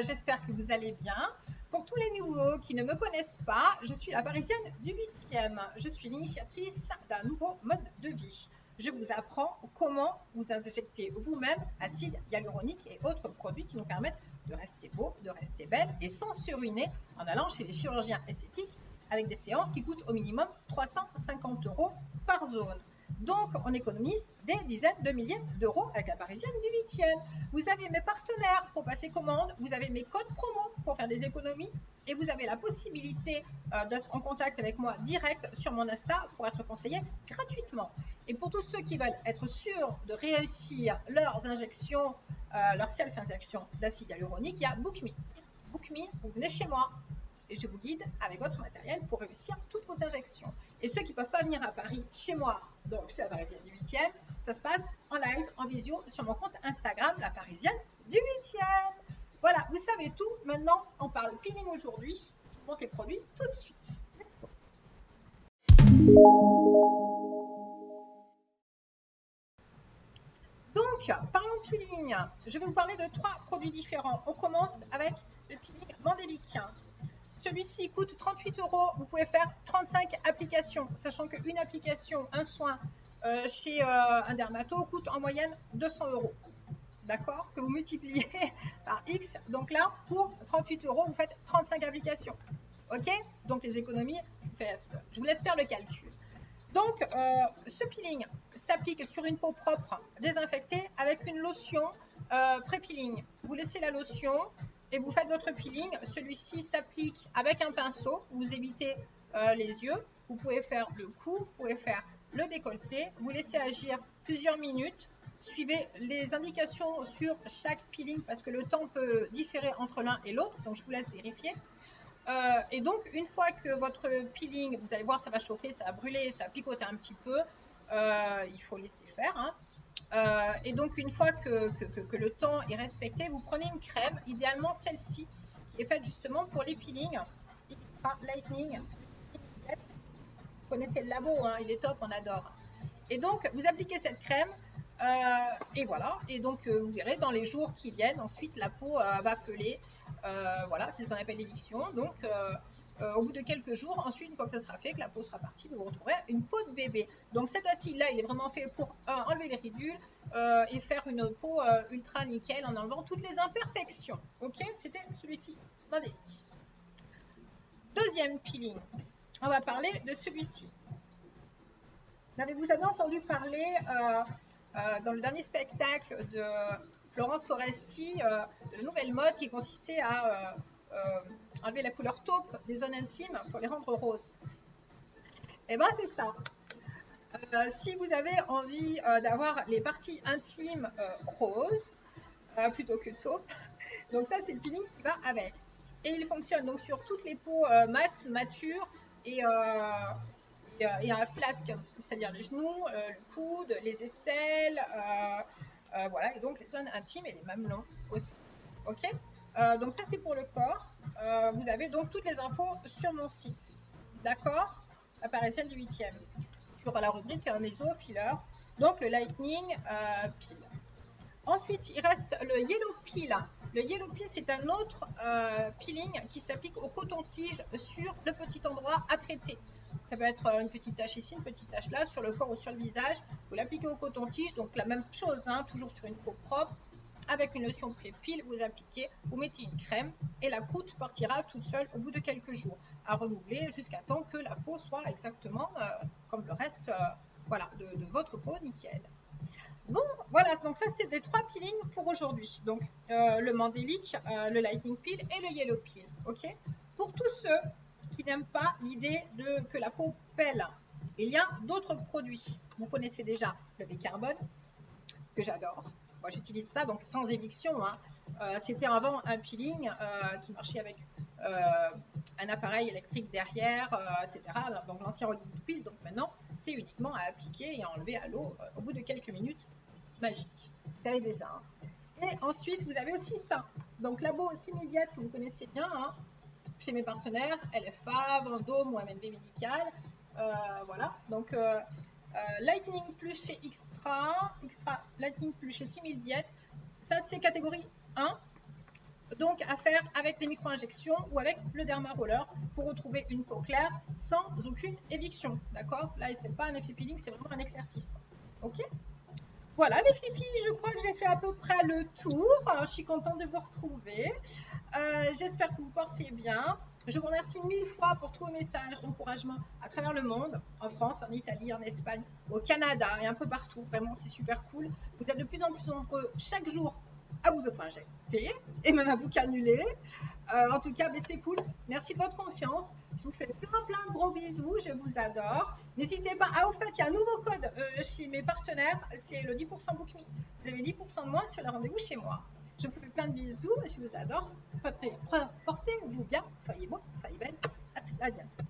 j'espère que vous allez bien. Pour tous les nouveaux qui ne me connaissent pas, je suis la Parisienne du 8e. Je suis l'initiatrice d'un nouveau mode de vie. Je vous apprends comment vous injecter vous-même acide hyaluronique et autres produits qui nous permettent de rester beau, de rester belle et sans se ruiner en allant chez les chirurgiens esthétiques avec des séances qui coûtent au minimum 350 € par zone. Donc, on économise des dizaines de milliers d'euros avec la Parisienne du 8e. Vous avez mes partenaires pour passer commande, vous avez mes codes promo pour faire des économies et vous avez la possibilité d'être en contact avec moi direct sur mon Insta pour être conseillé gratuitement. Et pour tous ceux qui veulent être sûrs de réussir leurs injections, leur self-injection d'acide hyaluronique, il y a BookMe. BookMe, vous venez chez moi et je vous guide avec votre matériel pour réussir toutes vos injections. Et ceux qui ne peuvent pas venir à Paris, chez moi, donc chez la Parisienne du 8e, ça se passe en live, en visio, sur mon compte Instagram, la Parisienne du 8e. Voilà, vous savez tout. Maintenant, on parle peeling aujourd'hui. Je vous montre les produits tout de suite. Let's go. Donc, parlons peeling. Je vais vous parler de 3 produits différents. On commence avec le peeling Mandélique. Celui-ci coûte 38 €. Vous pouvez faire 35 applications, sachant qu'une application, un soin chez un dermato coûte en moyenne 200 €. D'accord? Que vous multipliez par X. Donc là, pour 38 €, vous faites 35 applications. OK? Donc les économies, je vous laisse faire le calcul. Donc, ce peeling s'applique sur une peau propre, désinfectée, avec une lotion pré-peeling. Vous laissez la lotion et vous faites votre peeling. Celui-ci s'applique avec un pinceau. Vous évitez les yeux. Vous pouvez faire le cou, vous pouvez faire le décolleté. Vous laissez agir plusieurs minutes. Suivez les indications sur chaque peeling parce que le temps peut différer entre l'un et l'autre. Donc, je vous laisse vérifier. Et donc, une fois que votre peeling, vous allez voir, ça va chauffer, ça va brûler, ça va picoter un petit peu. Il faut laisser faire. Hein. Et donc, une fois que le temps est respecté, vous prenez une crème, idéalement celle-ci, qui est faite justement pour les peelings Extra Lightning. Vous connaissez le labo, hein, il est top, on adore. Et donc, vous appliquez cette crème. Et voilà, et donc vous verrez dans les jours qui viennent, ensuite la peau va peler, voilà, c'est ce qu'on appelle l'éviction. Donc au bout de quelques jours, ensuite une fois que ça sera fait, que la peau sera partie, vous retrouverez une peau de bébé. Donc cet acide là, il est vraiment fait pour enlever les ridules et faire une peau ultra nickel en enlevant toutes les imperfections. Ok, c'était celui-ci, Mandélique. Deuxième peeling, on va parler de celui-ci. Avez-vous jamais entendu parler dans le dernier spectacle de Florence Foresti, de la nouvelle mode qui consistait à enlever la couleur taupe des zones intimes pour les rendre roses? Et bien c'est ça. Si vous avez envie d'avoir les parties intimes roses plutôt que taupe, donc ça c'est le peeling qui va avec. Et il fonctionne donc sur toutes les peaux mates, matures et un flasque, c'est-à-dire les genoux, le coude, les aisselles, voilà, et donc les zones intimes et les mamelons aussi. Ok, donc ça c'est pour le corps. Vous avez donc toutes les infos sur mon site. D'accord? La Parisienne du 8e. Sur la rubrique Meso Filler. Donc le Lightning Peel. Ensuite, il reste le Yellow Peel. Le Yellow Peel, c'est un autre peeling qui s'applique au coton-tige sur le petit endroit à traiter. Ça peut être une petite tache ici, une petite tache là, sur le corps ou sur le visage. Vous l'appliquez au coton-tige, donc la même chose, hein, toujours sur une peau propre. Avec une lotion pré-peel, vous appliquez, vous mettez une crème et la croûte partira toute seule au bout de quelques jours. À renouveler jusqu'à temps que la peau soit exactement comme le reste voilà, de votre peau, nickel. Bon, voilà, donc ça c'était les 3 peelings pour aujourd'hui. Donc le Mandélique, le Lightning Peel et le Yellow Peel. Ok. Pour tous ceux qui n'aiment pas l'idée que la peau pèle, il y a d'autres produits. Vous connaissez déjà le bicarbone, que j'adore. Moi j'utilise ça donc sans éviction. Hein. C'était avant un peeling qui marchait avec un appareil électrique derrière, etc. Donc l'ancien rolling peel, donc maintenant c'est uniquement à appliquer et à enlever à l'eau au bout de quelques minutes. Magique. Vous savez déjà. Hein. Et ensuite, vous avez aussi ça. Donc, Labo aussi immédiate que vous connaissez bien, hein, chez mes partenaires, LFA, Vendôme ou MNV Médical. Voilà. Donc, Lightning Plus chez Extra Lightning Plus chez Simil Diet. Ça, c'est catégorie 1. donc à faire avec les micro-injections ou avec le dermaroller pour retrouver une peau claire sans aucune éviction. D'accord? Là, c'est pas un effet peeling, c'est vraiment un éclaircissement. Ok? Voilà les filles, je crois que j'ai fait à peu près le tour. Je suis contente de vous retrouver. J'espère que vous portez bien. Je vous remercie 1000 fois pour tous vos messages d'encouragement à travers le monde, en France, en Italie, en Espagne, au Canada et un peu partout. Vraiment, c'est super cool. Vous êtes de plus en plus nombreux chaque jour à vous auto-injecter et même à vous canuler. En tout cas, c'est cool. Merci de votre confiance. Je vous fais plein de gros bisous. Je vous adore. N'hésitez pas. Ah, au fait, il y a un nouveau code chez mes partenaires. C'est le 10% BookMe. Vous avez 10% de moins sur le rendez-vous chez moi. Je vous fais plein de bisous. Je vous adore. Portez-vous bien. Soyez beaux, soyez belles. À bientôt.